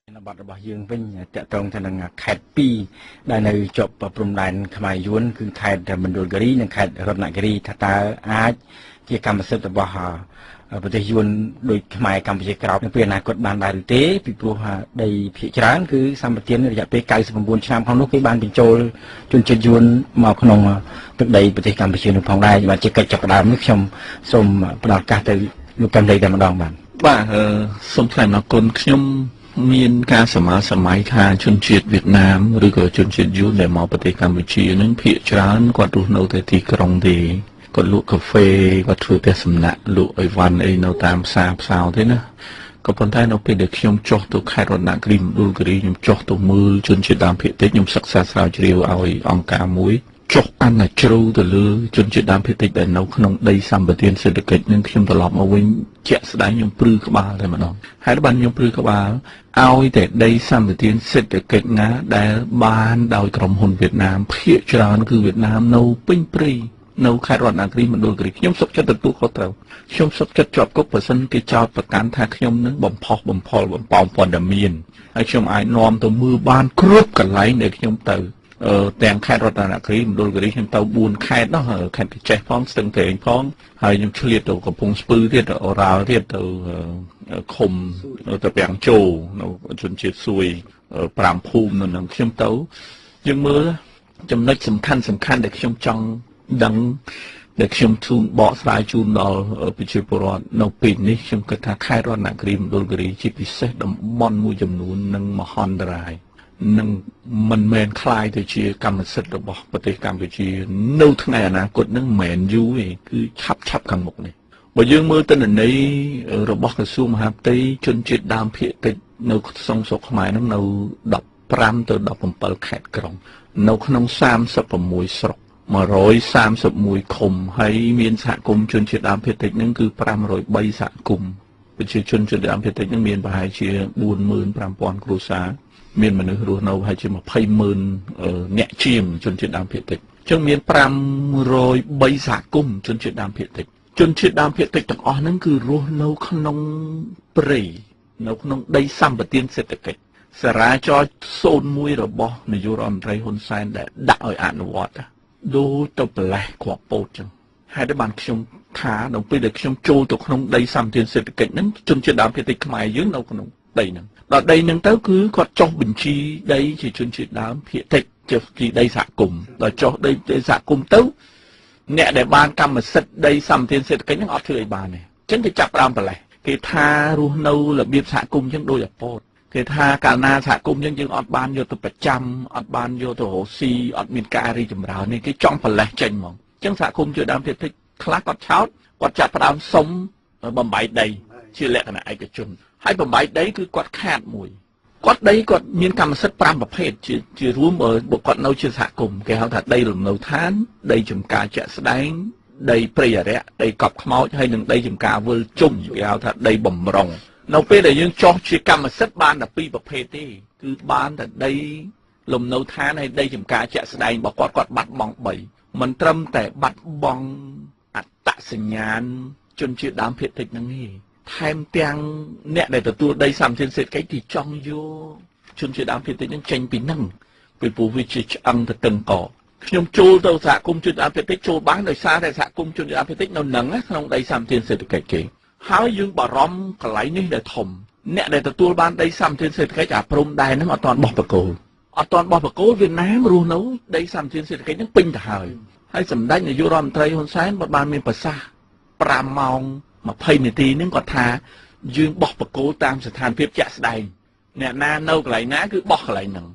บัตรរបស់យើងវិញតកតងទៅនឹងខេត្ត2ដែលនៅជាប់ព្រំដែនខ្មែរយួនគឺខេត្តមណ្ឌលគិរីនិងខេត្តរតនគិរីថាតើអាចជាកម្មសិទ្ធិរបស់ប្រទេសយួនដោយខ្មែរកម្ពុជាក្រោមនៅពេលអនាគតបានដែរឬទេពីព្រោះដីភាគច្រើនគឺសម្បត្តិរយៈពេល99ឆ្នាំក្នុងនោះគេបានបញ្ចូលជនជាតិយួនមកក្នុងទឹកដីប្រទេសកម្ពុជានោះផងដែរបាទជាកិច្ចចាប់ផ្ដើមនេះខ្ញុំសូមផ្ដល់ឱកាសទៅលោកកឹមលីតែម្ដងបាទសូមថ្លែងអរគុណខ្ញុំមានការសម័យថាជនជាតិវៀតណាមឬក៏ជនជាតិយួនដែលមកប្រទេសកម្ពុជានឹងភាគច្រើនគាត់រស់នៅតែទីក្រុងទេគាត់លក់កាហ្វេគាត់ធ្វើផ្ទះសំណាក់លក់អីវ៉ាន់អីនៅតាមផ្សារផ្សោទេណាក៏ប៉ុន្តែនៅពេលដែលខ្ញុំចុះទៅខេត្តរតនគិរីមណ្ឌលគិរីខ្ញុំចុះទៅមើលជនជាតិដើមភាគតិចខ្ញុំសិក្សាស្រាវជ្រាវឲ្យអង្គការមួយចុះអានជ្រៅទៅលើជនជាតិដើមភាគតិចដែលនៅក្នុងដីសម្បត្តិសេដ្ឋកិច្ចនឹងខ្ញុំត្រឡប់មកវិញជាក់ស្ដែងខ្ញុំព្រឺក្បាលតែម្ដងហើយបានខ្ញុំព្រឺក្បាលឲ្យតែដីសម្បត្តិសេដ្ឋកិច្ចណាដែលបានដោយក្រុមហ៊ុនវៀតណាមភាគច្រើនគឺវៀតណាមនៅពេញព្រៃនៅខេត្តរតនគិរីមណ្ឌលគិរីខ្ញុំសុខចិត្តទទួលខុសត្រូវខ្ញុំសុខចិត្តជាប់គុកបើសិនគេចោទប្រកាន់ថាខ្ញុំនឹងបំផុសបំផុលបំប៉ោងព័ត៌មានហើយខ្ញុំអាចនាំទៅមើលបានគ្រប់កន្លែងដែលខ្ញុំទៅទាំងខេត្តរតនគិរីមណ្ឌលគិរីខ្ញុំទៅ4ខេត្តនោះខេត្តកញ្ចេះផងស្ទឹងត្រែងផងហើយខ្ញុំឆ្លៀតទៅកំពង់ស្ពឺទៀតទៅអូរ៉ាល់ទៀតទៅឃុំទៅពាំងជោនៅជនជាតិសួយ5ភូមិនៅនឹងខ្ញុំទៅយើងមើលចំណុចសំខាន់ដែលខ្ញុំចង់ដឹងដែលខ្ញុំជូនបកស្រាយជូនដល់ប្រជាពលរដ្ឋនៅពេលនេះខ្ញុំគិតថាខេត្តរតនគិរីមណ្ឌលគិរីជាពិសេសតំបន់មួយចំនួននឹងមហន្តរាយនឹងមិនមែនคล้ายទៅជាកម្មសិទ្ធិរបស់ប្រទេសកម្ពុជានៅថ្ងៃអនាគតនឹងមិនមែនយូរទេគឺឆាប់ខាងមុខនេះបើយើងមើលទិន្នន័យរបស់ក្រសួងមហាផ្ទៃជនជាតិដើមភាគតិចនៅក្នុងស្រុកខ្មែរនឹងនៅ15ទៅ17ខេត្តក្រុងនៅក្នុង36ស្រុក131ឃុំហើយមានសហគមន៍ជនជាតិដើមភាគតិចនឹងគឺ503សហគមន៍ប្រជាជនជាតិដើមភាគតិចនឹងមានប្រហែលជា45000គ្រួសារមានមនុស្សរស់នៅប្រហែលជា200,000អ្នកជាងជនជាតិដើមភាគតិចអញ្ចឹងមាន503សហគមន៍ជនជាតិដើមភាគតិចជនជាតិដើមភាគតិចទាំងអស់ហ្នឹងគឺរស់នៅក្នុងព្រៃនៅក្នុងដីសម្បត្តិសេដ្ឋកិច្ចសារាចរ01របស់នាយករដ្ឋមន្ត្រីហ៊ុនសែនដែលដាក់ឲ្យអនុវត្តដូចទៅប្រលេះគ្រាប់ពោតចឹងហើយតែបានខ្ញុំថានៅពេលដែលខ្ញុំចូលទៅក្នុងដីសម្បត្តិសេដ្ឋកិច្ចហ្នឹងជនជាតិដើមភាគតិចខ្មែរយើងនៅក្នុងដីហ្នឹងដល់ដីហ្នឹងទៅគឺគាត់ចុះបញ្ជីដីជាជនជាតិដើមភាគតិចជាដីសហគមន៍ដល់ចុះដីសហគមន៍ទៅអ្នកដែលបានកម្មសិទ្ធិដីសម្បត្តិសេដ្ឋកិច្ចហ្នឹងអត់ធ្វើអីបានទេអញ្ចឹងគេចាប់ផ្ដើមប្រលេះគេថារស់នៅរបៀបសហគមន៍អញ្ចឹងដូចអាពតគេថាកាលណាសហគមន៍យើងអត់បានយកទៅប្រចាំអត់បានយកទៅរកស៊ីអត់មានការរីចម្រើននេះគេចង់ប្រលេះចេញហ្មងអញ្ចឹងសហគមន៍ជាដើមភាគតិចខ្លះគាត់ឆោតគាត់ចាប់ផ្ដើមសុំបំបីដីជាលក្ខណៈឯកជនហើយបំបីដីគឺគាត់ខាតមួយគាត់ដីគាត់មានកម្មសិទ្ធិ5ប្រភេទជារួមបើគាត់នៅជាសហគមន៍គេហៅថាដីលំនៅឋានដីចំការជាក់ស្ដែងដីព្រៃអរិយដីកប់ខ្មោចហើយនិងដីចំការវិលជុំគេហៅថាដីបំរុងនៅពេលដែលយើងចោះជាកម្មសិទ្ធិបានតែ2ប្រភេទទេគឺបានតែដីលំនៅឋានហើយដីចំការជាក់ស្ដែងរបស់គាត់បាត់បង់3មិនត្រឹមតែបាត់បង់អត្តសញ្ញាណជនជាតិដើមភាគតិចហ្នឹងទេថែមទាំងអ្នកដែលទទួលដីសម្បត្តិសេដ្ឋកិច្ចទីចង់យកជនជាតិដើមភាគតិចហ្នឹងចេញពីហ្នឹងពីព្រោះវាជាឆ្អឹងទៅតឹងកខ្ញុំចូលទៅសហគមន៍ជនជាតិដើមភាគតិចចូលបានដោយសារតែសហគមន៍ជនជាតិដើមភាគតិចនៅហ្នឹងក្នុងដីសម្បត្តិសេដ្ឋកិច្ចគេហើយយើងបារម្ភកន្លែងនេះដែលធំអ្នកដែលទទួលបានដីសម្បត្តិសេដ្ឋកិច្ចអាព្រំដែនហ្នឹងអត់ទាន់បោះបកគោលវៀតណាមរស់នៅដីសម្បត្តិសេដ្ឋកិច្ចហ្នឹងពេញទៅហើយសម្ដេចនាយករដ្ឋមន្ត្រីហ៊ុនសែនបានមានប្រសាសន៍5ម៉ោង20នាទីហ្នឹងគាត់ថាយើងបោះបកគោតាមស្ថានភាពជាក់ស្ដែងអ្នកណានៅកន្លែងណាគឺបោះកន្លែងហ្នឹង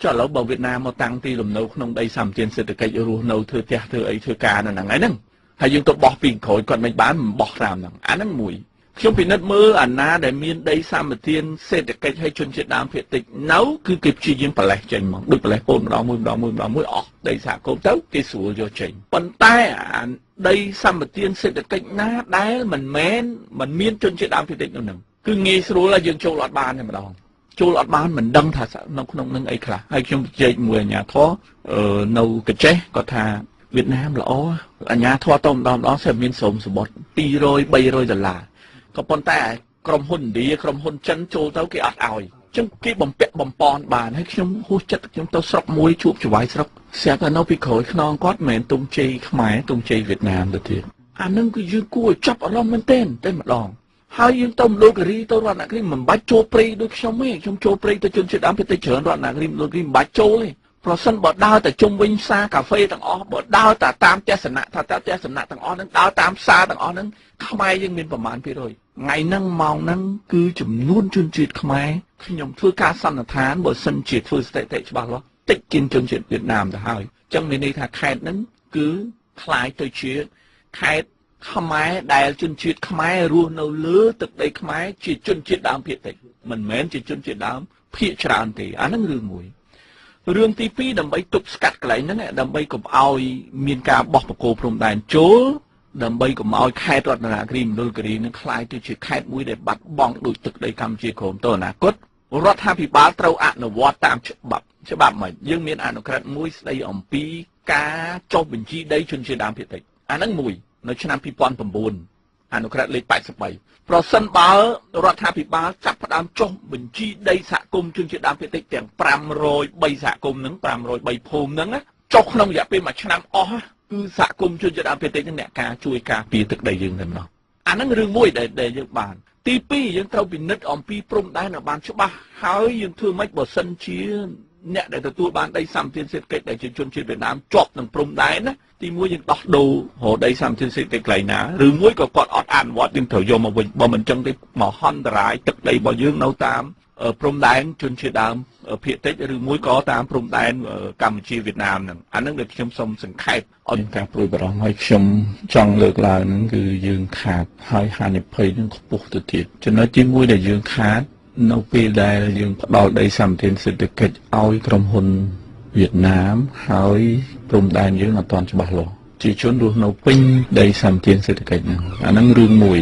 ចុះឥឡូវបើវៀតណាមមកតាំងទីលំនៅក្នុងដីសម្បត្តិសេដ្ឋកិច្ចរស់នៅធ្វើផ្ទះធ្វើអីធ្វើការនៅហ្នឹងហើយយើងទៅបោះពីក្រោយគាត់មិនបានបោះតាមហ្នឹងអាហ្នឹងមួយខ្ញុំពិនិត្យមើលអាណាដែលមានដីសម្បត្តិសេដ្ឋកិច្ចឲ្យជនជាតិដើមភាគតិចនៅគឺគេព្យាយាមប្រលេះចេញហ្មងដូចប្រលេះកូនម្ដងមួយអស់ដីសហគមន៍ទៅគេស្រួលយកចេញប៉ុន្តែអាដីសម្បត្តិសេដ្ឋកិច្ចណាដែលមិនមានជនជាតិដើមភាគតិចនៅហ្នឹងគឺងាយស្រួលឲ្យយើងចូលអត់បានតែម្ដងចូលអត់បានមិនដឹងថានៅក្នុងនឹងអីខ្លះហើយខ្ញុំជែកមួយអាជ្ញាធរនៅកញ្ចេះគាត់ថាវៀតណាមល្អអាជ្ញាធរទៅម្ដងស្រាប់មានស្រោមសម្បត្តិ$200-300ក៏ប៉ុន្តែក្រុមហ៊ុនឥណ្ឌាក្រុមហ៊ុនចិនចូលទៅគេអត់ឲ្យ ចឹងគេបំពាក់បំពន់បានហើយខ្ញុំហួសចិត្តខ្ញុំទៅស្រុកមួយជួបចវាយស្រុកស្រាប់តែនៅពីក្រោយខ្នងគាត់មិនមែនទុំជ័យខ្មែរទុំជ័យវៀតណាមទៅទៀតអានឹងគឺយើងគួរឲ្យចាប់អារម្មណ៍មែនទែនតែម្ដងហើយយើងទៅមណ្ឌលគិរីទៅរតនគិរីមិនបាច់ចូលព្រៃដូចខ្ញុំទេខ្ញុំចូលព្រៃទៅជនជាតិដើមភាគតិចច្រើនរតនគិរីមណ្ឌលគិរីមិនបាច់ចូលទេប្រសិនបើដើរតែជុំវិញផ្សារកាហ្វេទាំងអស់បើដើរតែតាមទស្សនៈថាតើទស្សនៈទាំងអស់ហ្នឹងដើរតាមផ្សារទាំងអស់ហ្នឹងខ្មែរយើងមានប្រមាណ%ថ្ងៃហ្នឹងម៉ោងហ្នឹងគឺចំនួនជនជាតិខ្មែរខ្ញុំធ្វើការសន្និដ្ឋានបើសិនជាធ្វើស្ថិតិច្បាស់លាស់តិចជាងជនជាតិវៀតណាមទៅហើយអញ្ចឹងមានន័យថាខេត្តហ្នឹងគឺคล้ายទៅជាខេត្តខ្មែរដែលជនជាតិខ្មែររស់នៅលើទឹកដីខ្មែរជាជនជាតិដើមភាគតិចមិនមែនជាជនជាតិដើមភាគច្រើនទេអាហ្នឹងរឿងមួយរឿងទី2ដើម្បីទប់ស្កាត់កន្លែងហ្នឹងដើម្បីកុំឲ្យមានការបោះបកគោព្រំដែនចូលដើម្បីកុំឲ្យខេត្តរតនគិរីមណ្ឌលគិរីនឹងคล้ายទៅជាខេត្តមួយដែលបាត់បង់ដោយទឹកដីកម្ពុជាក្រោមទៅអនាគតរដ្ឋាភិបាលត្រូវអនុវត្តតាមច្បាប់មិនយើងមានអនុក្រឹត្យមួយស្ដីអំពីការចុះបញ្ជីដីជនជាតិដើមភាគតិចអាហ្នឹងមួយនៅឆ្នាំ2009អនុក្រឹត្យលេខ83ប្រសិនបើរដ្ឋាភិបាលចាប់ផ្ដើមចុះបញ្ជីដីសហគមន៍ជនជាតិដើមភាគតិចទាំង503សហគមន៍ហ្នឹង503ភូមិហ្នឹងចុះក្នុងរយៈពេល1ឆ្នាំអស់គឺសហគមន៍ជនជាតិដើមភាគតិចហ្នឹងអ្នកការជួយការពារទឹកដីយើងតែម្ដងអាហ្នឹងរឿងមួយដែលយើងបានទី2យើងត្រូវពិនិត្យអំពីព្រំដែនឲ្យបានច្បាស់ហើយយើងធ្វើម៉េចបើសិនជាអ្នកដែលទទួលបានដីសម្បត្តិសេដ្ឋកិច្ចដែលជាជនជាតិវៀតណាមជាប់នឹងព្រំដែនណាទី1យើងដោះដូររកដីសម្បត្តិសេដ្ឋកិច្ចកន្លែងណាឬមួយក៏គាត់អត់អនុវត្តយើងត្រូវយកមកវិញបើមិនចឹងទេមហន្តរាយទឹកដីរបស់យើងនៅតាមព្រំដែនជនជាតិដើមភាគតិចឬមួយក៏តាមព្រំដែនកម្ពុជាវៀតណាមហ្នឹងអាហ្នឹងដែលខ្ញុំសូមសង្ខេបឲ្យការព្រួយបារម្ភហើយខ្ញុំចង់លើកឡើងហ្នឹងគឺយើងខាតហើយហានិភ័យហ្នឹងខ្ពស់ទៅទៀតចំណុចទី1ដែលយើងខាតនៅពេលដែលយើងផ្ដល់ដីសម្បត្តិសេដ្ឋកិច្ចឲ្យក្រុមហ៊ុនវៀតណាមហើយព្រំដែនយើងអត់ទាន់ច្បាស់លាស់ជាជនរស់នៅពេញដីសម្បត្តិសេដ្ឋកិច្ចហ្នឹងអាហ្នឹងរឿងមួយ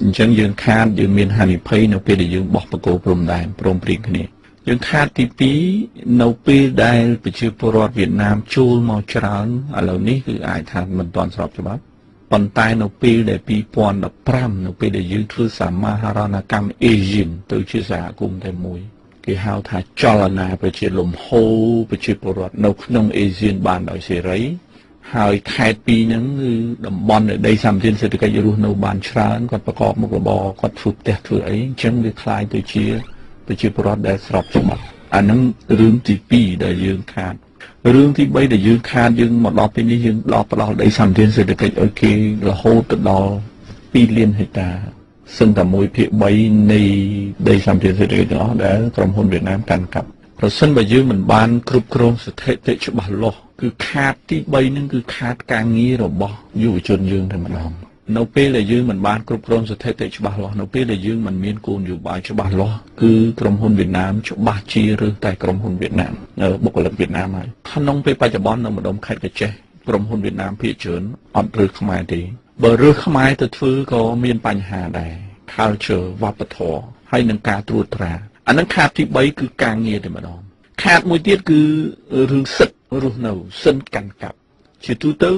អញ្ចឹងយើងខាតយើងមានហានិភ័យនៅពេលដែលយើងបោះបកគោព្រំដែនព្រមព្រៀងគ្នាយើងខាតទី2នៅពេលដែលប្រជាពលរដ្ឋវៀតណាមចូលមកច្រើនឥឡូវនេះគឺអាចថាមិនទាន់ស្របច្បាប់ប៉ុន្តែនៅពេលដែល2015នៅពេលដែលយើងធ្វើសមាហរណកម្ម Asian ទៅជាសហគមន៍តែមួយគេហៅថាចលនាប្រជាលំហូរប្រជាពលរដ្ឋនៅក្នុង Asian បានដោយសេរីហើយខេត្ត2ហ្នឹងគឺតំបន់ដីសម្បត្តិសេដ្ឋកិច្ចរស់នៅបានច្រើនគាត់ប្រកបមុខរបរគាត់ធ្វើផ្ទះធ្វើអីអញ្ចឹងវាคล้ายទៅជាប្រជាពលរដ្ឋដែលស្របច្បាប់អាហ្នឹងរឿងទី2ដែលយើងខាតរឿងទី3ដែលយើងខាតយើងមកដល់ពេលនេះយើងផ្ដល់ដីសម្បត្តិសេដ្ឋកិច្ចឲ្យគេរហូតទៅដល់2លានហិកតាសឹងតែ1/3នៃដីសម្បត្តិសេដ្ឋកិច្ចទាំងអស់ដែលក្រុមហ៊ុនវៀតណាមកាន់កាប់ប្រសិនបើយើងមិនបានគ្រប់គ្រងស្ថិតិច្បាស់លាស់គឺខាតទី3ហ្នឹងគឺខាតការងាររបស់យុវជនយើងតែម្ដងនៅពេលដែលយើងមិនបានគ្រប់គ្រងស្ថិតិច្បាស់លាស់នៅពេលដែលយើងមិនមានគោលនយោបាយច្បាស់លាស់គឺក្រុមហ៊ុនវៀតណាមច្បាស់ជារើសតែក្រុមហ៊ុនវៀតណាមបុគ្គលិកវៀតណាមហើយក្នុងពេលបច្ចុប្បន្ននៅម្ដុំខេត្តកោះចេះក្រុមហ៊ុនវៀតណាមភាគច្រើនអត់រើសខ្មែរទេបើរើសខ្មែរទៅធ្វើក៏មានបញ្ហាដែរ culture វប្បធម៌ហើយនឹងការត្រួតត្រាអានឹងខាតទី3គឺការងារតែម្ដងខាតមួយទៀតគឺរឿងសិទ្ធិរស់នៅសិទ្ធិកាន់កាប់ជាទូទៅ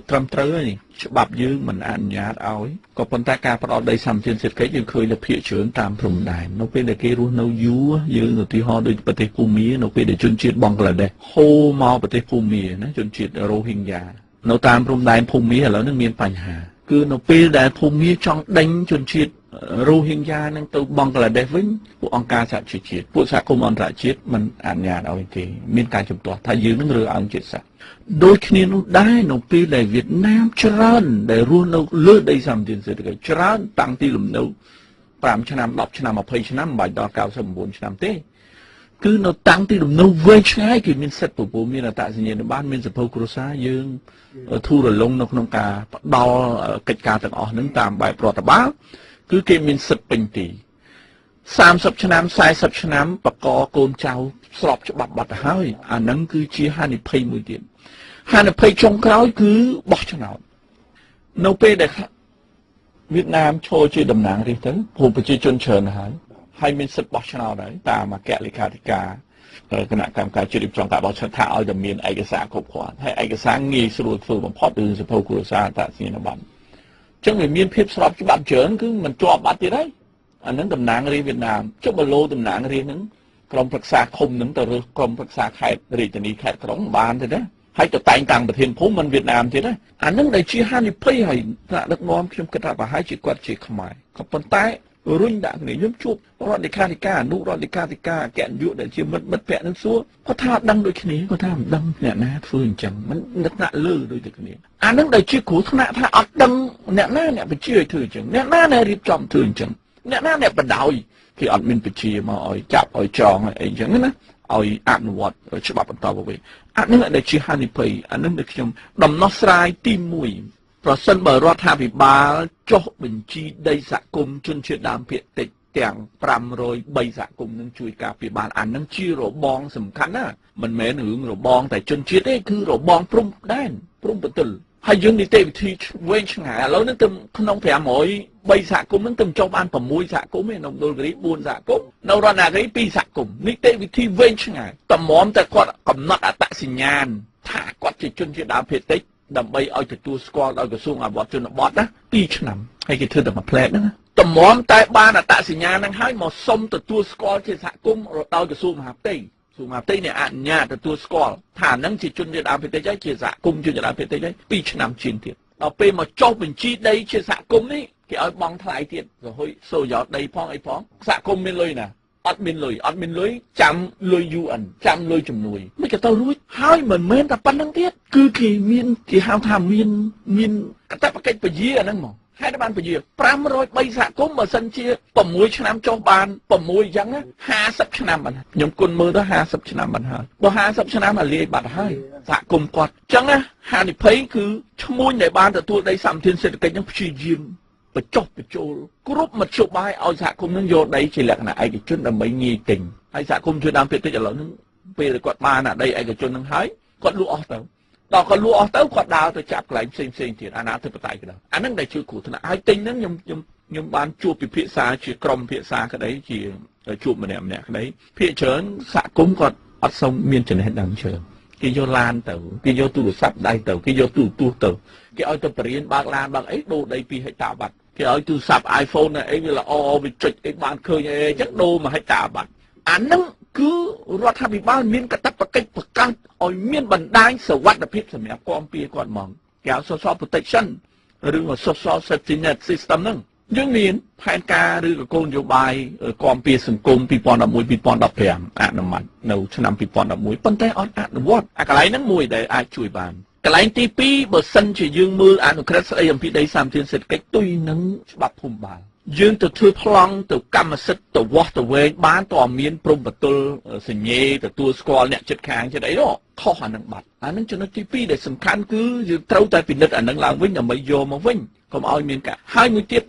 ត្រឹមត្រូវហើយច្បាប់យើងមិនអនុញ្ញាតឲ្យក៏ប៉ុន្តែការផ្ដោតដីសម្បត្តិសេដ្ឋកិច្ចយើងឃើញតែភាគច្រើនតាមព្រំដែននៅពេលដែលគេរស់នៅយូរយើងឧទាហរណ៍ដូចប្រទេសភូមានៅពេលដែលជនជាតិបង់ក្លាដេសហូរមកប្រទេសភូមាណាជនជាតិរ៉ូហីងយ៉ានៅតាមព្រំដែនភូមាឥឡូវនេះមានបញ្ហាគឺនៅពេលដែលភូមាចង់ដេញជនជាតិរ៉ូហីងយ៉ានឹងទៅបង់ក្លាដេសវិញពួកអង្គការសហជីវជាតិពួកសហគមន៍អន្តរជាតិមិនអនុញ្ញាតឲ្យទេមានការជំទាស់ថាយើងនឹងរើអង្គជាតិសាសន៍ដូចគ្នានោះដែរនៅពេលដែលវៀតណាមច្រើនដែលរស់នៅលើដីសម្បត្តិសេដ្ឋកិច្ចច្រើនតាំងពីលំនៅ5ឆ្នាំ10ឆ្នាំ20ឆ្នាំមិនបាច់ដល់99ឆ្នាំទេគឺនៅតាំងពីលំនៅវែងឆ្ងាយគេមានសិទ្ធិពពោះមានអត្តសញ្ញាណប័ណ្ណមានសភៅគ្រួសារយើងធូររលុងនៅក្នុងការផ្ដល់កិច្ចការទាំងអស់ហ្នឹងតាមបែបរដ្ឋបាលគឺគេមានសិទ្ធិពេញទី30ឆ្នាំ40ឆ្នាំបកកូនចៅស្របច្បាប់បាត់ទៅហើយអាហ្នឹងគឺជាហានិភ័យមួយទៀតហានិភ័យចុងក្រោយគឺបោះឆ្នោតនៅពេលដែលវៀតណាមឈរជាតំណាងរាស្ត្រទៅព្រោះប្រជាជនច្រើនហើយមានសិទ្ធិបោះឆ្នោតហើយតាមអគ្គលេខាធិការគណៈកម្មការជាតិរៀបចំការបោះឆ្នោតថាឲ្យតែមានឯកសារគ្រប់គ្រាន់ហើយឯកសារងាយស្រួលធ្វើបំផុតគឺសភៅគ្រួសារអត្តសញ្ញាណប័ណ្ណចឹងវាមានភាពស្របច្បាប់ច្រើនគឺមិនជាប់បាត់ទៀតហើយអានឹងតំណាងរាស្ត្រវៀតណាមចុះបើលោតំណាងរាស្ត្រហ្នឹង ក្រុមប្រឹក្សាឃុំនឹងទៅរើសក្រុមប្រឹក្សាខេត្តរាជធានីខេត្តក្រុងបានទេណាហើយទៅតែងតាំងប្រធានភូមិមិនវៀតណាមទៀតណាអានឹងដែលជាហានិភ័យហើយថ្នាក់ដឹកនាំខ្ញុំគិតថាប្រហែលជាគាត់ជាខ្មែរក៏ប៉ុន្តែរុញដាក់គ្នាខ្ញុំជួបរដ្ឋលេខាធិការអនុរដ្ឋលេខាធិការអគ្គនាយកដែលជាមិត្តភក្តិនឹងសួរគាត់ថាដឹងដូចគ្នាគាត់ថាមិនដឹងអ្នកណាធ្វើអញ្ចឹងមិននឹកថ្នាក់លើដូចតែគ្នាអានឹងដែលជាគ្រូថ្នាក់ថាអត់ដឹងអ្នកណាអ្នកបញ្ជាឲ្យធ្វើអញ្ចឹងអ្នកណាអ្នករៀបចំធ្វើអញ្ចឹងអ្នកណាអ្នកបដ ாய் គេអត់មានបញ្ជាមកឲ្យចាប់ឲ្យចងឲ្យអីអញ្ចឹងណាឲ្យអនុវត្តច្បាប់បន្តទៅវិញអានឹងដែលជាហានិភ័យអានឹងដែលខ្ញុំដំណោះស្រាយទី1ប្រសិនបើរដ្ឋាភិបាលចុះបញ្ជីដីសហគមន៍ជនជាតិដើមភាគតិចទាំង503សហគមន៍នឹងជួយការពីបានអានឹងជារបងសំខាន់ណាមិនមែនរឿងរបងតែជនជាតិទេគឺរបងព្រំដែនព្រំប្រទល់ហើយយើងនីតិវិធីវែងឆ្ងាយឥឡូវនឹងទៅក្នុង503សហគមន៍នឹងទៅចុះបាន6សហគមន៍ឯនៅមណ្ឌលគិរី4សហគមន៍នៅរតនគិរី2សហគមន៍នីតិវិធីវែងឆ្ងាយតម្រាំតែគាត់កំណត់អត្តសញ្ញាណថាគាត់ជាជនជាតិដើមភាគតិចដើម្បីឲ្យទទួលស្គាល់ដោយក្រសួងអភិវឌ្ឍជនបទណា2ឆ្នាំហើយគេធ្វើតែមួយផ្លែតហ្នឹងតម្រាំតែបានអត្តសញ្ញាណហ្នឹងហើយមកសុំទទួលស្គាល់ជាសហគមន៍ដោយក្រសួងមហាផ្ទៃក្រសួងមហាផ្ទៃនេះអនុញ្ញាតទទួលស្គាល់ថាហ្នឹងជាជនជាតិដើមភាគតិចហើយជាសហគមន៍ជនជាតិដើមភាគតិចហើយ2ឆ្នាំជាងទៀតដល់ពេលមកចុះបញ្ជីដីជាសហគមន៍នេះគេឲ្យបង់ថ្លៃទៀតរហូតសូយោដីផងអីផងសហគមន៍មានលុយណាអត់មានលុយចាំលុយ UN ចាំលុយជំនួយមិនក៏ទៅរួចហើយមិនមែនតែប៉ុណ្្នឹងទៀតគឺគេមានគេហៅថាមានកាតព្វកិច្ចពជាអាហ្នឹងមកហើយបានពជា503សហគមន៍បើសិនជា6ឆ្នាំចុះបាន6អញ្ចឹងណា50ឆ្នាំបានខ្ញុំគុណមើលទៅ50ឆ្នាំបានហើយបើ50ឆ្នាំអាលាយបាត់ហើយសហគមន៍គាត់អញ្ចឹងណាហានិភ័យគឺឈ្មួញដែលបានទទួលដីសម្បត្តិសេដ្ឋកិច្ចហ្នឹងព្យាយាមបញ្ចុះបញ្ចូលគ្រប់មធ្យោបាយឲ្យសហគមន៍នឹងយកដីជាលក្ខណៈឯកជនដើម្បីងាយទិញហើយសហគមន៍ជួយដើមភាគតិចឥឡូវហ្នឹងពេលគាត់បានអាដីឯកជននឹងហើយគាត់លក់អស់ទៅដល់គាត់លក់អស់ទៅគាត់ដើរទៅចាប់កន្លែងផ្សេងទៀតអាណាធិបតេយ្យក៏ដោយអាហ្នឹងដែលជួយគ្រោះថ្នាក់ហើយទិញហ្នឹងខ្ញុំបានជួបពិភាក្សាជាក្រុមពិភាក្សាក្តីជាជួបម្នាក់ក្តីភាគច្រើនសហគមន៍គាត់អត់សូវមានចំណេះដឹងច្រើនគេយកឡានទៅគេយកទូរស័ព្ទដៃទៅគេយកទូរទស្សន៍ទៅគេឲ្យទៅបរិញ្ញាបើកឡានបើកអីដូរដី2ហិកតាបាត់គេឲ្យទូរស័ព្ទ iPhone អីវាល្អវាចុចអីបានឃើញអីចឹងដូរ1ហិកតាបាត់អាហ្នឹងគឺរដ្ឋាភិបាលមានកាតព្វកិច្ចបង្កើតឲ្យមានបណ្ដាញសុវត្ថិភាពសម្រាប់គាំពារគាត់ហ្មងគេហៅ social protection ឬ social safety net system ហ្នឹងយើងមានផែនការឬក៏គោលនយោបាយគាំពារសង្គម2011-2015អនុម័តនៅឆ្នាំ2011ប៉ុន្តែអត់អនុវត្តអាកន្លែងហ្នឹងមួយដែលអាចជួយបានកន្លែងទី2បើសិនជាយើងមើលអនុក្រឹត្យស្ដីអំពីដីសម្បត្តិសេដ្ឋកិច្ចទុយនឹងច្បាប់ភូមិបាលយើងទៅធ្វើប្លង់ទៅកម្មសិទ្ធិទៅវាស់ទៅវែងបានតើមានព្រំប្រទល់សញ្ញេទទួលស្គាល់អ្នកចិត្តខាងចិត្តអីនោះខុសអានឹងបាត់អានឹងចំណុចទី2ដែលសំខាន់គឺយើងត្រូវតែពិនិត្យអានឹងឡើងវិញដើម្បីយកមកវិញកុំឲ្យមានការហើយមួយទៀត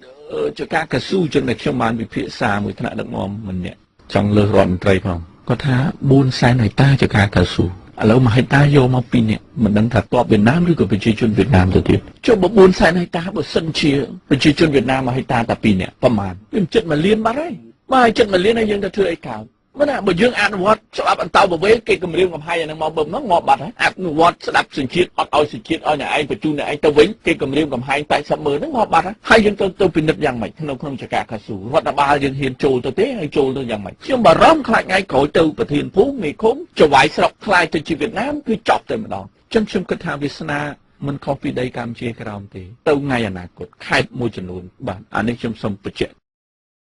ជាការកស៊ូចឹងដែលខ្ញុំបានវិភាសាមួយថ្នាក់ដឹកនាំម្នាក់ចង់លើសរដ្ឋមន្ត្រីផងគាត់ថា400,000ហិកតាជាការកស៊ូឥឡូវ1ហិកតាយកមក2នាក់មិនដឹងថាតបវៀតណាមឬក៏ប្រជាជនវៀតណាមទៅទៀតចុះបើ400,000ហិកតាបើសិនជាប្រជាជនវៀតណាម1ហិកតាតែ2នាក់ប្រហែលវាចិត្ត1លានបាត់ហើយបាទចិត្ត1លានហើយយើងទៅធ្វើអីកើតមិនណាបើយើងអនុវត្តច្បាប់អន្តោប្រវេសន៍គេគម្រាមកំហែងអានឹងមកបំហ្នឹងងាប់បាត់ហើយអនុវត្តស្ដាប់សញ្ជាតិអត់ឲ្យសញ្ជាតិឲ្យអ្នកឯងបញ្ជូនអ្នកឯងទៅវិញគេគម្រាមកំហែង80ម៉ឺនហ្នឹងងាប់បាត់ហើយយើងទៅពិនិត្យយ៉ាងម៉េចក្នុងចការកស៊ូរដ្ឋបាលយើងហ៊ានចូលទៅទេហើយចូលទៅយ៉ាងម៉េចខ្ញុំបារម្ភខ្លាចថ្ងៃក្រោយទៅប្រធានភូមិមេឃុំចវាយស្រុកខ្លាចទៅជាវៀតណាមគឺចប់តែម្ដងចឹងខ្ញុំគិតថាវាសនាមិនខុសពីដីកម្ពុជាក្រោមទេទៅថ្ងៃអនាគតខេត្តមួយចំនួនបាទអានេះខ្ញុំសូមបញ្ជាក់